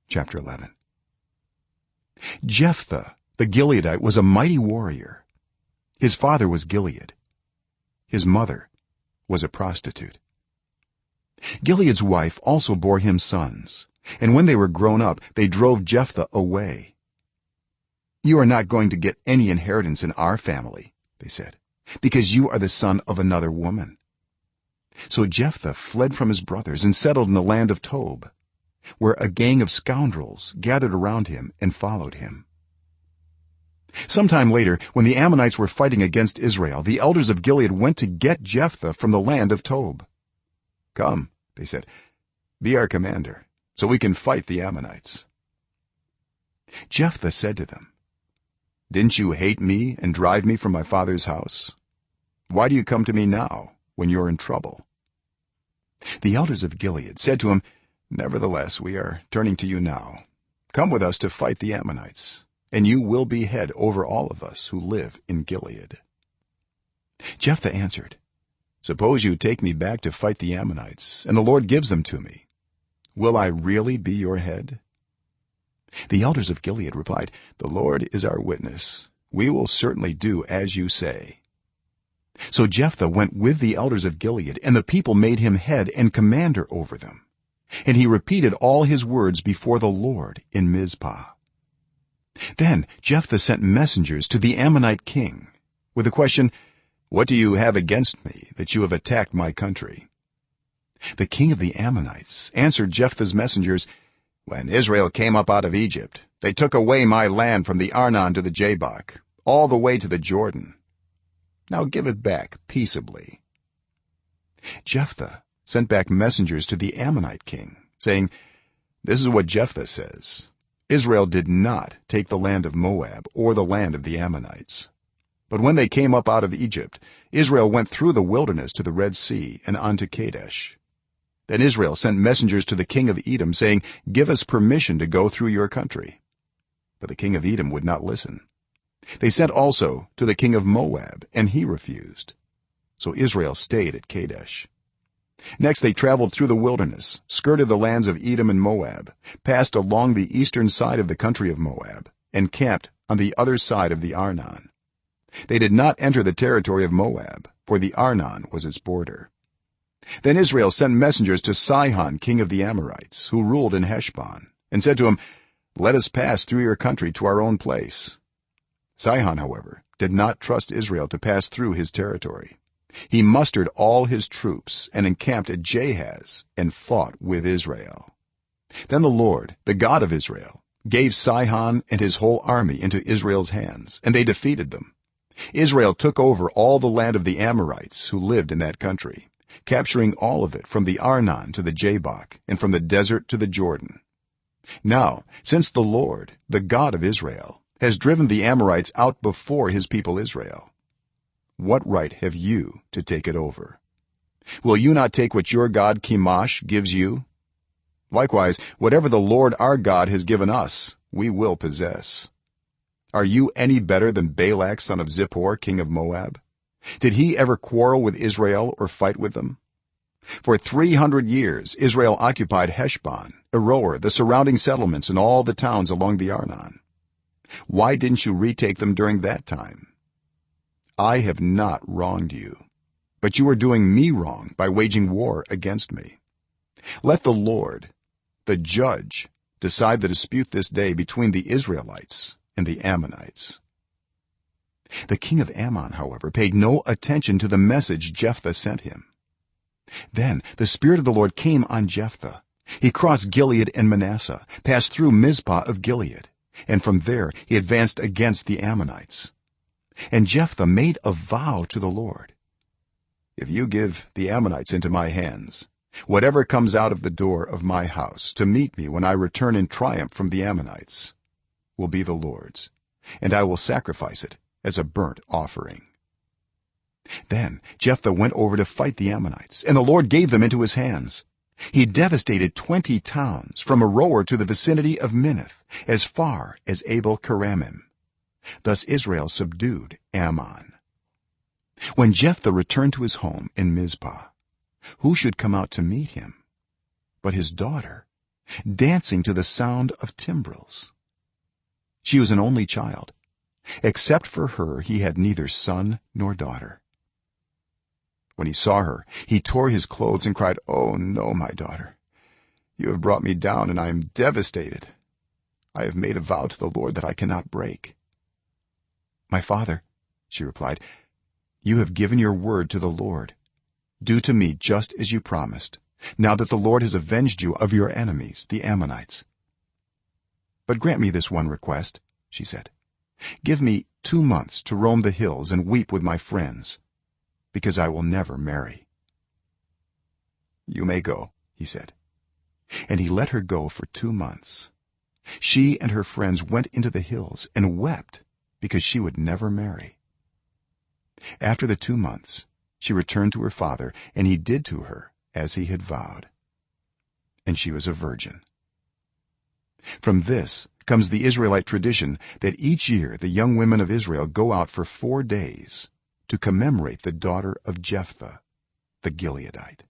chapter 11. Jephthah the Gileadite was a mighty warrior. His father was Gilead. His mother was a prostitute. Gilead's wife also bore him sons, and when they were grown up they drove Jephthah away. "You are not going to get any inheritance in our family," they said, "because you are the son of another woman." So Jephthah fled from his brothers and settled in the land of Tob, where a gang of scoundrels gathered around him and followed him. Sometime later, when the Ammonites were fighting against Israel, the elders of Gilead went to get Jephthah from the land of Tob. "Come," they said, "be our commander, so we can fight the Ammonites." Jephthah said to them, "Didn't you hate me and drive me from my father's house? Why do you come to me now when you're in trouble?" The elders of Gilead said to him, "Nevertheless, we are turning to you now. Come with us to fight the Ammonites, and you will be head over all of us who live in Gilead." Jephthah answered, "Suppose you take me back to fight the Ammonites, and the Lord gives them to me. Will I really be your head?" The elders of Gilead replied, "The Lord is our witness. We will certainly do as you say." So Jephthah went with the elders of Gilead, and the people made him head and commander over them, and he repeated all his words before the Lord in Mizpah. Then Jephthah sent messengers to the Ammonite king with the question, "What do you have against me that you have attacked my country?" The king of the Ammonites answered Jephthah's messengers, "When Israel came up out of Egypt, they took away my land from the Arnon to the Jabbok, all the way to the Jordan. Now give it back peaceably." Jephthah sent back messengers to the Ammonite king, saying, "This is what Jephthah says: Israel did not take the land of Moab or the land of the Ammonites. But when they came up out of Egypt, Israel went through the wilderness to the Red Sea and on to Kadesh. Then Israel sent messengers to the king of Edom, saying, 'Give us permission to go through your country.' But the king of Edom would not listen. They sent also to the king of Moab, and he refused. So Israel stayed at Kadesh. Next they traveled through the wilderness, skirted the lands of Edom and Moab, passed along the eastern side of the country of Moab, and camped on the other side of the Arnon. They did not enter the territory of Moab, for the Arnon was its border. Then Israel sent messengers to Sihon king of the Amorites, who ruled in Heshbon, and said to him, 'Let us pass through your country to our own place.' Sihon, however, did not trust Israel to pass through his territory. He mustered all his troops and encamped at Jahaz and fought with Israel. Then the Lord, the God of Israel, gave Sihon and his whole army into Israel's hands, and they defeated them. Israel took over all the land of the Amorites who lived in that country, capturing all of it from the Arnon to the Jabbok and from the desert to the Jordan. Now, since the Lord, the God of Israel, has driven the Amorites out before his people Israel, what right have you to take it over? Will you not take what your god Chemosh gives you? Likewise, whatever the Lord our God has given us, we will possess. Are you any better than Balak son of Zippor, king of Moab? Did he ever quarrel with Israel or fight with them? For 300 years Israel occupied Heshbon, Aroer, the surrounding settlements, and all the towns along the Arnon. Why didn't you retake them during that time? I have not wronged you, but you are doing me wrong by waging war against me. Let the Lord, the judge, decide the dispute this day between the Israelites and the Ammonites." The king of Ammon, however, paid no attention to the message Jephthah sent him. Then the spirit of the Lord came on Jephthah. He crossed Gilead and Manasseh, passed through Mizpah of Gilead, and from there he advanced against the Ammonites. And Jephthah made a vow to the Lord, "If you give the Ammonites into my hands, whatever comes out of the door of my house to meet me when I return in triumph from the Ammonites will be the Lord's, and I will sacrifice it as a burnt offering." Then Jephthah went over to fight the Ammonites, and the Lord gave them into his hands. He devastated 20 towns from Aroer to the vicinity of Minnith, as far as Abel-keramim. Thus Israel subdued Ammon. When Jephthah returned to his home in Mizpah, who should come out to meet him but his daughter, dancing to the sound of timbrels. She was an only child. Except for her he had neither son nor daughter. When he saw her, he tore his clothes and cried, "Oh no, my daughter, you have brought me down, and I am devastated. I have made a vow to the Lord that I cannot break." "My father," she replied, "you have given your word to the Lord. Do to me just as you promised, now that the Lord has avenged you of your enemies, the Ammonites. But grant me this one request," she said. "Give me 2 months to roam the hills and weep with my friends, because I will never marry." "You may go," he said. And he let her go for 2 months. She and her friends went into the hills and wept because she would never marry. After the 2 months she returned to her father, and he did to her as he had vowed. And she was a virgin. From this comes the Israelite tradition that each year the young women of Israel go out for 4 days to commemorate the daughter of Jephthah the Gileadite.